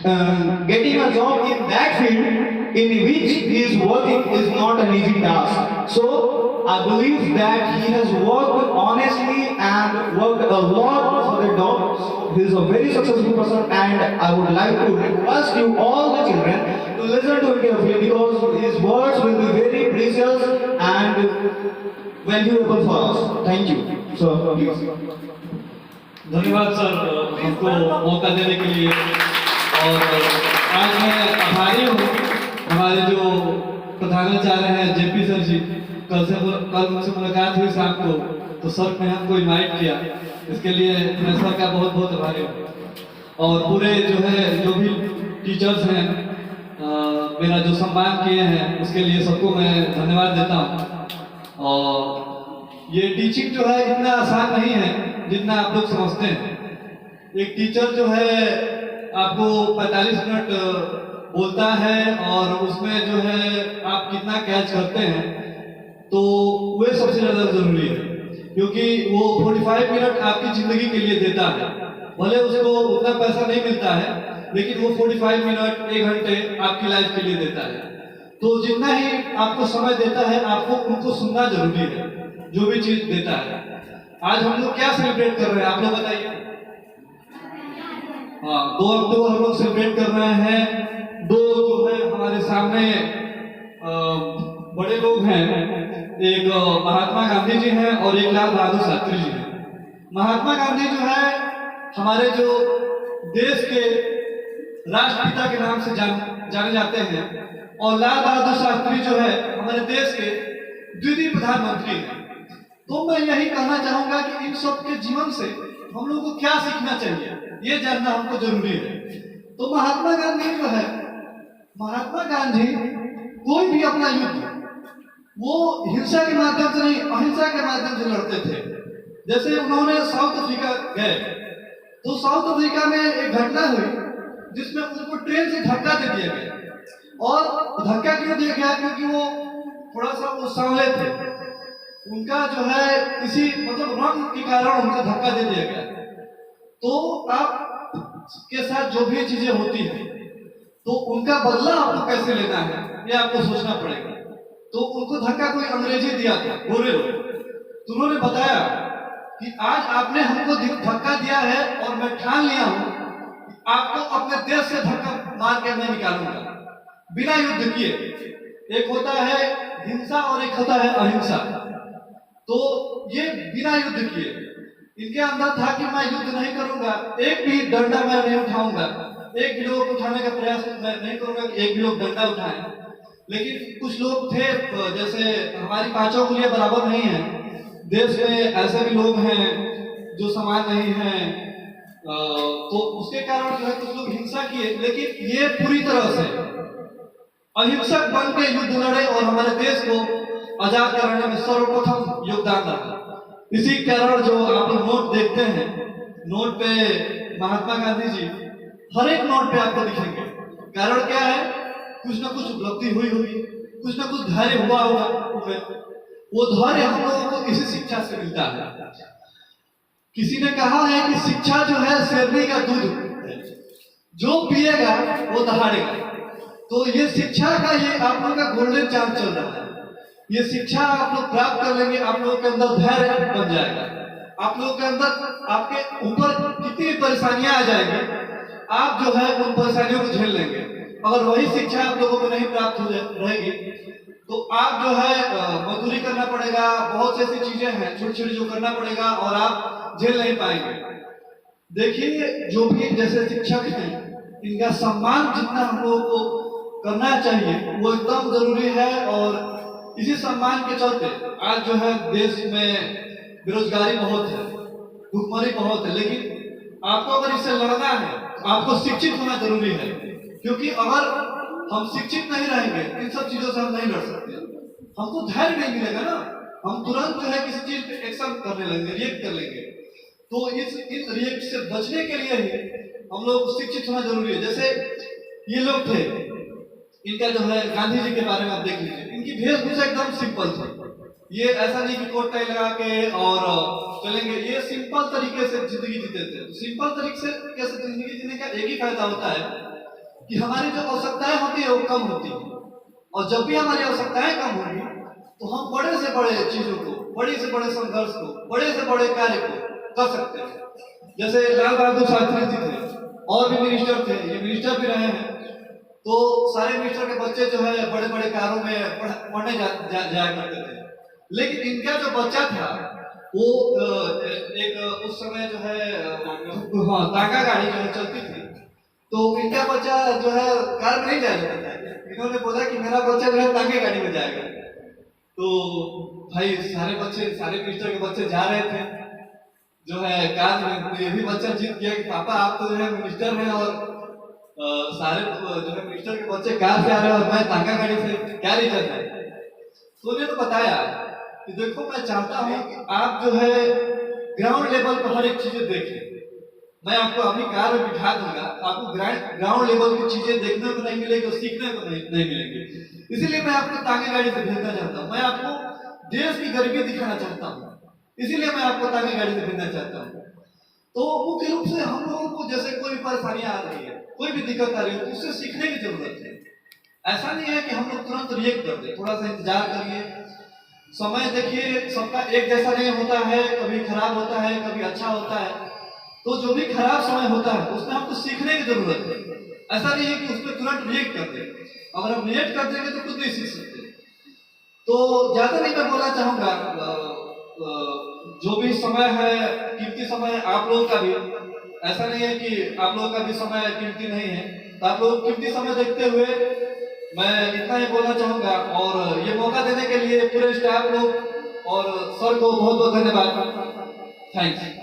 getting a job in that field in which he is working is not an easy task. So I believe that he has worked honestly and worked a lot for the job. So he is a very successful person, and I would like to request you all the children to listen to him carefully because his words will be very precious and valuable for us. Thank you. So please. धन्यवाद sir हमको मौका देने के लिए। और आज मैं आभारी हूँ हमारे जो प्रधानाचार्य हैं जेपी सर जी। कल मुझसे मुलाकात हुई शाम को, तो सर ने हमको इनवाइट किया, इसके लिए मैं सर का बहुत बहुत आभारी हूँ। और पूरे जो भी टीचर्स हैं मेरा जो सम्मान किए हैं उसके लिए सबको मैं धन्यवाद देता हूँ। और ये टीचिंग जो है इतना आसान नहीं है जितना आप लोग समझते हैं। एक टीचर जो है आपको 45 मिनट बोलता है और उसमें आप कितना कैच करते हैं, तो वह सबसे ज़्यादा ज़रूरी है, क्योंकि वो 45 मिनट आपकी ज़िंदगी के लिए देता है। भले उसको उतना पैसा नहीं मिलता है, लेकिन वो 45 मिनट 1 घंटे आपकी लाइफ के लिए देता है। तो जितना ही आपको समय देता है, आपको उनको सुनना जरूरी है, जो भी चीज़ देता है। आज हम लोग क्या सेलिब्रेट कर रहे हैं, आप लोग बताइए। हाँ, 2 अक्टूबर हम लोग सेलिब्रेट कर रहे हैं। दो जो है हमारे सामने बड़े लोग हैं, एक महात्मा गांधी जी हैं और एक लाल बहादुर शास्त्री जी हैं। महात्मा गांधी जो है हमारे जो देश के राष्ट्रपिता के नाम से जाने जाते हैं, और लाल बहादुर शास्त्री जो है हमारे देश के द्वितीय प्रधानमंत्री हैं। तो मैं यही कहना चाहूंगा कि इन सब के जीवन से हम लोगों को क्या सीखना चाहिए, ये जानना हमको जरूरी है। तो महात्मा गांधी जो है, महात्मा गांधी कोई भी अपना युद्ध वो हिंसा के माध्यम से नहीं, अहिंसा के माध्यम से लड़ते थे। जैसे उन्होंने साउथ अफ्रीका गए, तो साउथ अफ्रीका में एक घटना हुई जिसमें उनको ट्रेन से धक्का दे दिया गया। और धक्का क्यों दिया गया? क्योंकि वो थोड़ा सा वो सांवले थे, उनका जो है किसी रंग के कारण उनको धक्का दे दिया गया। तो आप के साथ जो भी चीजें होती है, तो उनका बदला आपको कैसे लेना है, ये आपको सोचना पड़ेगा। तो उनको धक्का कोई अंग्रेजी दिया था, गोरे लोग, तो उन्होंने बताया कि आज आपने हमको धक्का दिया है और मैं ठान लिया हूं आपको अपने देश से धक्का मार के मैं निकालूंगा, बिना युद्ध किए। एक होता है हिंसा और एक होता है अहिंसा। तो ये बिना युद्ध किए, इनके अंदर था कि मैं युद्ध नहीं करूंगा, एक भी डंडा मैं नहीं उठाऊंगा, एक भी लोग उठाने का प्रयास मैं नहीं करूंगा कि एक भी लोग डंडा उठाएं। लेकिन कुछ लोग थे, जैसे हमारी 5 उंगलियां बराबर नहीं है, देश में ऐसे भी लोग हैं जो समान नहीं है, तो उसके कारण जो है कुछ लोग हिंसा किए। लेकिन ये पूरी तरह से अहिंसक बन के युद्ध लड़े और हमारे देश को आजाद कराने में सर्वप्रथम योगदान रहा। इसी कारण जो आप लोग नोट देखते हैं, नोट पे महात्मा गांधी जी हर एक नोट पे आपको दिखेंगे। कारण क्या है? कुछ ना कुछ उपलब्धि हुई होगी, कुछ ना कुछ धैर्य हुआ होगा उनमें। वो धैर्य हम लोगों को इसी शिक्षा से मिलता है। किसी ने कहा है कि शिक्षा जो है शेरनी का दूध है, जो पिएगा वो दहाड़ेगा। तो ये शिक्षा का ये आप लोगों का गोल्डन चांस चल रहा है। ये शिक्षा आप लोग प्राप्त कर लेंगे, आप लोगों के अंदर धैर्य बन जाएगा, आप लोगों के अंदर आपके ऊपर कितनी भी परेशानियां आ जाएंगी, आप जो है उन परेशानियों को झेल लेंगे। अगर वही शिक्षा आप लोगों को नहीं प्राप्त हो रहेगी, तो आप जो है मजदूरी करना पड़ेगा, बहुत सी ऐसी चीजें हैं छोटी छोटी जो करना पड़ेगा और आप झेल नहीं पाएंगे। देखिए, जो भी जैसे शिक्षक हैं, इनका सम्मान जितना हम लोगों को करना चाहिए वो एकदम जरूरी है। और इसी सम्मान के चलते आज जो है देश में बेरोजगारी बहुत है, भुखमरी बहुत है, लेकिन आपको अगर इससे लड़ना है तो आपको शिक्षित होना जरूरी है। क्योंकि अगर हम शिक्षित नहीं रहेंगे, इन सब चीजों से हम नहीं लड़ सकते, हमको धैर्य नहीं मिलेगा ना, हम तुरंत जो है किसी चीज पे एक्शन करने लगेंगे, रिएक्ट कर लेंगे। तो इस रिएक्ट से बचने के लिए ही हम लोग शिक्षित होना जरूरी है। जैसे ये लोग थे, इनका जो है गांधी जी के बारे में आप देख लीजिए, इनकी वेशभूषा एकदम सिंपल थी। ये ऐसा नहीं कि कोट टाई लगा के और चलेंगे, ये सिंपल तरीके से जिंदगी जीते थे। सिंपल तरीके से कैसे जिंदगी जीने का एक ही फायदा होता है कि हमारी जो आवश्यकताएं होती है वो कम होती है, और जब भी हमारी आवश्यकताएं कम होंगी तो हम बड़े से बड़े चीजों को, बड़े से बड़े संघर्ष को, बड़े से बड़े कार्य को कर सकते हैं। जैसे लाल बहादुर शास्त्री जी थे, और भी मिनिस्टर थे, ये मिनिस्टर भी रहे हैं, तो सारे मिनिस्टर के बच्चे जो है बड़े बड़े कारों में पढ़ने जाया करते थे। लेकिन इनका जो बच्चा था वो एक उस समय जो है तांगा गाड़ी जो है चलती थी, तो इनका बच्चा जो है कार में नहीं जाया करता है। इन्होंने बोला कि मेरा बच्चा जो है तांगे गाड़ी में जाएगा। तो भाई सारे मिनिस्टर के बच्चे जा रहे थे जो है कार में, तो ये भी बच्चा जीत गया कि पापा आप तो जो है मिनिस्टर हैं और सारे जो है मिनिस्टर के बच्चे कार से आ रहे हैं और मैं तांगा गाड़ी से, क्या रीजन है? तो उन्होंने तो बताया कि देखो मैं चाहता हूँ कि आप जो है ग्राउंड लेवल पर हर एक चीजें देखें। मैं आपको अपनी कार में बिठा दूंगा, आपको ग्राउंड लेवल की चीजें देखने को नहीं मिलेगी और सीखने को नहीं मिलेंगी। इसीलिए मैं आपको तांगे गाड़ी से भेजना चाहता हूँ, मैं आपको देश की गरीबी दिखाना चाहता हूँ, इसीलिए मैं आपको तांगे गाड़ी से भेजना चाहता हूँ। तो मुख्य रूप से हम लोगों को जैसे कोई भी परेशानियां आ रही है, कोई भी दिक्कत आ रही है, तो उससे सीखने की जरूरत है। ऐसा नहीं है कि हम लोग तुरंत रिएक्ट कर दें, थोड़ा सा इंतजार करिए, समय देखिए, सबका एक जैसा नहीं होता है, कभी खराब होता है, कभी अच्छा होता है। तो जो भी खराब समय होता है उसमें हमको सीखने की जरूरत है। ऐसा नहीं है कि उसमें तुरंत रिएक्ट कर दें, अगर हम रिएक्ट कर देंगे तो कुछ नहीं सीख सकते। तो ज्यादा नहीं मैं बोलना चाहूंगा, जो भी समय है कीमती समय है आप लोगों का भी, ऐसा नहीं है कि आप लोगों का भी समय कीमती नहीं है, तो आप लोग कीमती समय देखते हुए मैं इतना ही बोलना चाहूंगा। और ये मौका देने के लिए पूरे स्टाफ लोग और सर को बहुत बहुत धन्यवाद। थैंक्स।